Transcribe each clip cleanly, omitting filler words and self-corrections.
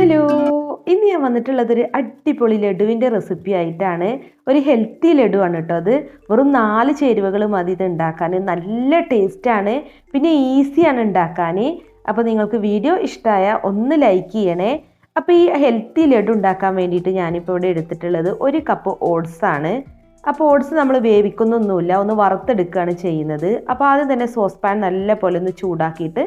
Hello, ഇന്ന് ഞാൻ വന്നിട്ടുള്ളതൊരു അടിപൊളി ലഡുവിൻ്റെ റെസിപ്പി ആയിട്ടാണ്. ഒരു ഹെൽത്തി ലഡു ആണ് കേട്ടോ. അത് വെറും 4 ചേരുവകൾ മതി ഇത് ഉണ്ടാക്കാൻ. നല്ല ടേസ്റ്റാണ്, പിന്നെ ഈസിയാണ് ഉണ്ടാക്കാൻ. അപ്പോൾ നിങ്ങൾക്ക് വീഡിയോ ഇഷ്ടമായ ഒന്ന് ലൈക്ക് ചെയ്യണേ. അപ്പോൾ ഈ ഹെൽത്തി ലഡു ഉണ്ടാക്കാൻ വേണ്ടിയിട്ട് ഞാനിപ്പോൾ ഇവിടെ എടുത്തിട്ടുള്ളത് 1 കപ്പ് ഓട്സ് ആണ്. അപ്പോൾ ഓട്സ് നമ്മൾ വേവിക്കുന്നൊന്നുമില്ല, ഒന്ന് വറുത്തെടുക്കുകയാണ് ചെയ്യുന്നത്. അപ്പോൾ ആദ്യം തന്നെ സോസ് പാൻ നല്ല പോലെ ഒന്ന് ചൂടാക്കിയിട്ട്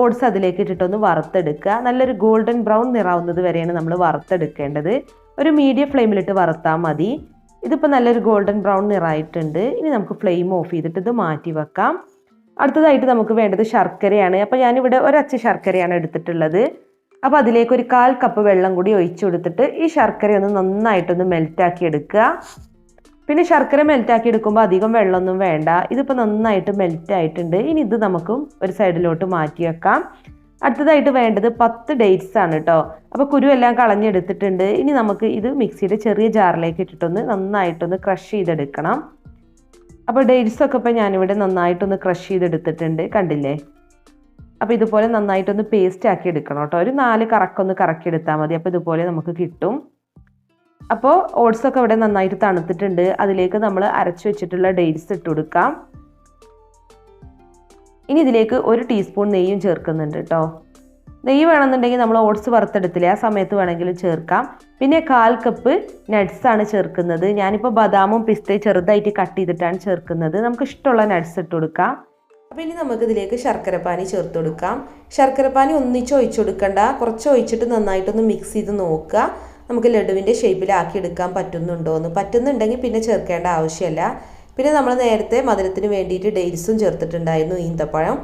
ഓട്സ് അതിലേക്ക് ഇട്ടിട്ടൊന്ന് വറുത്തെടുക്കുക. നല്ലൊരു ഗോൾഡൻ ബ്രൗൺ നിറാവുന്നത് വരെയാണ് നമ്മൾ വറുത്തെടുക്കേണ്ടത്. ഒരു മീഡിയം ഫ്ലെയിമിലിട്ട് വറുത്താൽ മതി. ഇതിപ്പോൾ നല്ലൊരു ഗോൾഡൻ ബ്രൗൺ നിറായിട്ടുണ്ട്. ഇനി നമുക്ക് ഫ്ലെയിം ഓഫ് ചെയ്തിട്ട് ഇത് മാറ്റി വെക്കാം. അടുത്തതായിട്ട് നമുക്ക് വേണ്ടത് ശർക്കരയാണ്. അപ്പോൾ ഞാനിവിടെ ഒരച്ച് ശർക്കരയാണ് എടുത്തിട്ടുള്ളത്. അപ്പോൾ അതിലേക്ക് ഒരു 1/4 കപ്പ് വെള്ളം കൂടി ഒഴിച്ചു കൊടുത്തിട്ട് ഈ ശർക്കര ഒന്ന് നന്നായിട്ടൊന്ന് മെൽറ്റാക്കി എടുക്കുക. പിന്നെ ശർക്കര മെൽറ്റാക്കി എടുക്കുമ്പോൾ അധികം വെള്ളമൊന്നും വേണ്ട. ഇതിപ്പോൾ നന്നായിട്ട് മെൽറ്റ് ആയിട്ടുണ്ട്. ഇനി ഇത് നമുക്കും ഒരു സൈഡിലോട്ട് മാറ്റി വെക്കാം. അടുത്തതായിട്ട് വേണ്ടത് 10 ഡേറ്റ്സ് ആണ് കേട്ടോ. അപ്പോൾ കുരുവെല്ലാം കളഞ്ഞെടുത്തിട്ടുണ്ട്. ഇനി നമുക്ക് ഇത് മിക്സിയുടെ ചെറിയ ജാറിലേക്ക് ഇട്ടിട്ടൊന്ന് നന്നായിട്ടൊന്ന് ക്രഷ് ചെയ്തെടുക്കണം. അപ്പോൾ ഡേറ്റ്സൊക്കെ ഇപ്പോൾ ഞാനിവിടെ നന്നായിട്ടൊന്ന് ക്രഷ് ചെയ്തെടുത്തിട്ടുണ്ട്, കണ്ടില്ലേ? അപ്പോൾ ഇതുപോലെ നന്നായിട്ടൊന്ന് പേസ്റ്റ് ആക്കി എടുക്കണം കേട്ടോ. ഒരു 4 കറക്കൊന്ന് കറക്കിയെടുത്താൽ മതി. അപ്പോൾ ഇതുപോലെ നമുക്ക് കിട്ടും. അപ്പോൾ ഓട്സൊക്കെ ഇവിടെ നന്നായിട്ട് തണുത്തിട്ടുണ്ട്. അതിലേക്ക് നമ്മൾ അരച്ചു വെച്ചിട്ടുള്ള ഡേറ്റ്സ് ഇട്ട് കൊടുക്കാം. ഇനി ഇതിലേക്ക് 1 ടീസ്പൂൺ നെയ്യും ചേർക്കുന്നുണ്ട് കേട്ടോ. നെയ്യ് വേണമെന്നുണ്ടെങ്കിൽ നമ്മൾ ഓട്സ് വറുത്തെടുത്തില്ലേ, ആ സമയത്ത് വേണമെങ്കിലും ചേർക്കാം. പിന്നെ 1/4 കപ്പ് നട്ട്സ് ആണ് ചേർക്കുന്നത്. ഞാനിപ്പോൾ ബദാമും പിസ്തയും ചെറുതായിട്ട് കട്ട് ചെയ്തിട്ടാണ് ചേർക്കുന്നത്. നമുക്ക് ഇഷ്ടമുള്ള നട്ട്സ് ഇട്ട് കൊടുക്കാം. അപ്പോൾ ഇനി നമുക്കിതിലേക്ക് ശർക്കരപ്പാനി ചേർത്ത് കൊടുക്കാം. ശർക്കരപ്പാനി ഒന്നിച്ച് ഒഴിച്ചു കൊടുക്കണ്ട, കുറച്ച് ഒഴിച്ചിട്ട് നന്നായിട്ടൊന്ന് മിക്സ് ചെയ്ത് നോക്കുക. നമുക്ക് ലഡുവിൻ്റെ ഷേപ്പിലാക്കി എടുക്കാൻ പറ്റുന്നുണ്ടോയെന്ന്. പറ്റുന്നുണ്ടെങ്കിൽ പിന്നെ ചേർക്കേണ്ട ആവശ്യമില്ല. പിന്നെ നമ്മൾ നേരത്തെ മധുരത്തിന് വേണ്ടിയിട്ട് ഡേറ്റ്സും ചേർത്തിട്ടുണ്ടായിരുന്നു, ഈന്തപ്പഴം.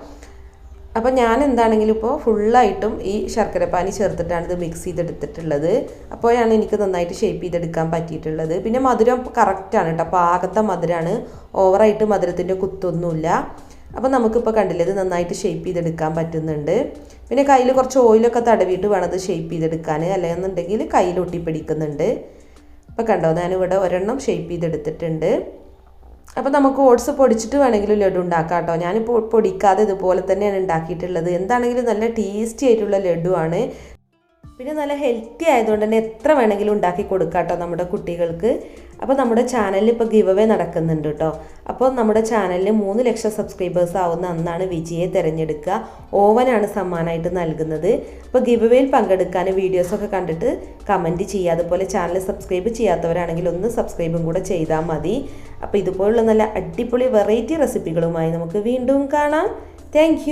അപ്പോൾ ഞാൻ എന്താണെങ്കിലും ഇപ്പോൾ ഫുള്ളായിട്ടും ഈ ശർക്കരപ്പാനി ചേർത്തിട്ടാണ് ഇത് മിക്സ് ചെയ്തെടുത്തിട്ടുള്ളത്. അപ്പോഴാണ് എനിക്ക് നന്നായിട്ട് ഷേപ്പ് ചെയ്തെടുക്കാൻ പറ്റിയിട്ടുള്ളത്. പിന്നെ മധുരം കറക്റ്റാണ് കേട്ടോ, പാകത്തെ മധുരമാണ്, ഓവറായിട്ട് മധുരത്തിൻ്റെ കുത്തൊന്നുമില്ല. അപ്പോൾ നമുക്കിപ്പോൾ കണ്ടില്ലേ, ഇത് നന്നായിട്ട് ഷേപ്പ് ചെയ്തെടുക്കാൻ പറ്റുന്നുണ്ട്. പിന്നെ കയ്യിൽ കുറച്ച് ഓയിലൊക്കെ തടവിയിട്ട് വേണം ഇത് ഷേപ്പ് ചെയ്തെടുക്കാൻ, അല്ലെന്നുണ്ടെങ്കിൽ കയ്യിൽ ഒട്ടിപ്പിടിക്കുന്നുണ്ട്. അപ്പോൾ കണ്ടോ, ഞാനിവിടെ ഒരെണ്ണം ഷേപ്പ് ചെയ്തെടുത്തിട്ടുണ്ട്. അപ്പോൾ നമുക്ക് ഓട്സ് പൊടിച്ചിട്ട് വേണമെങ്കിലും ലഡു ഉണ്ടാക്കാം കേട്ടോ. ഞാനിപ്പോൾ പൊടിക്കാതെ ഇതുപോലെ തന്നെയാണ് ഉണ്ടാക്കിയിട്ടുള്ളത്. എന്താണെങ്കിലും നല്ല ടേസ്റ്റി ആയിട്ടുള്ള ലഡു ആണ്. പിന്നെ നല്ല ഹെൽത്തി ആയതുകൊണ്ട് തന്നെ എത്ര വേണമെങ്കിലും ഉണ്ടാക്കി കൊടുക്കാം കേട്ടോ നമ്മുടെ കുട്ടികൾക്ക്. അപ്പോൾ നമ്മുടെ ചാനലിൽ ഇപ്പോൾ ഗിവ് അവേ നടക്കുന്നുണ്ട് കേട്ടോ. അപ്പോൾ നമ്മുടെ ചാനലിൽ 3 ലക്ഷം സബ്സ്ക്രൈബേഴ്സ് ആവുന്ന അന്നാണ് വിജയെ തിരഞ്ഞെടുക്കുക. ഓവനാണ് സമ്മാനമായിട്ട് നൽകുന്നത്. അപ്പോൾ ഗിവ് അവേയിൽ പങ്കെടുക്കാൻ വീഡിയോസൊക്കെ കണ്ടിട്ട് കമൻറ്റ് ചെയ്യുക. അതുപോലെ ചാനൽ സബ്സ്ക്രൈബ് ചെയ്യാത്തവരാണെങ്കിൽ ഒന്ന് സബ്സ്ക്രൈബും കൂടെ ചെയ്താൽ മതി. അപ്പോൾ ഇതുപോലുള്ള നല്ല അടിപൊളി വെറൈറ്റി റെസിപ്പികളുമായി നമുക്ക് വീണ്ടും കാണാം. താങ്ക്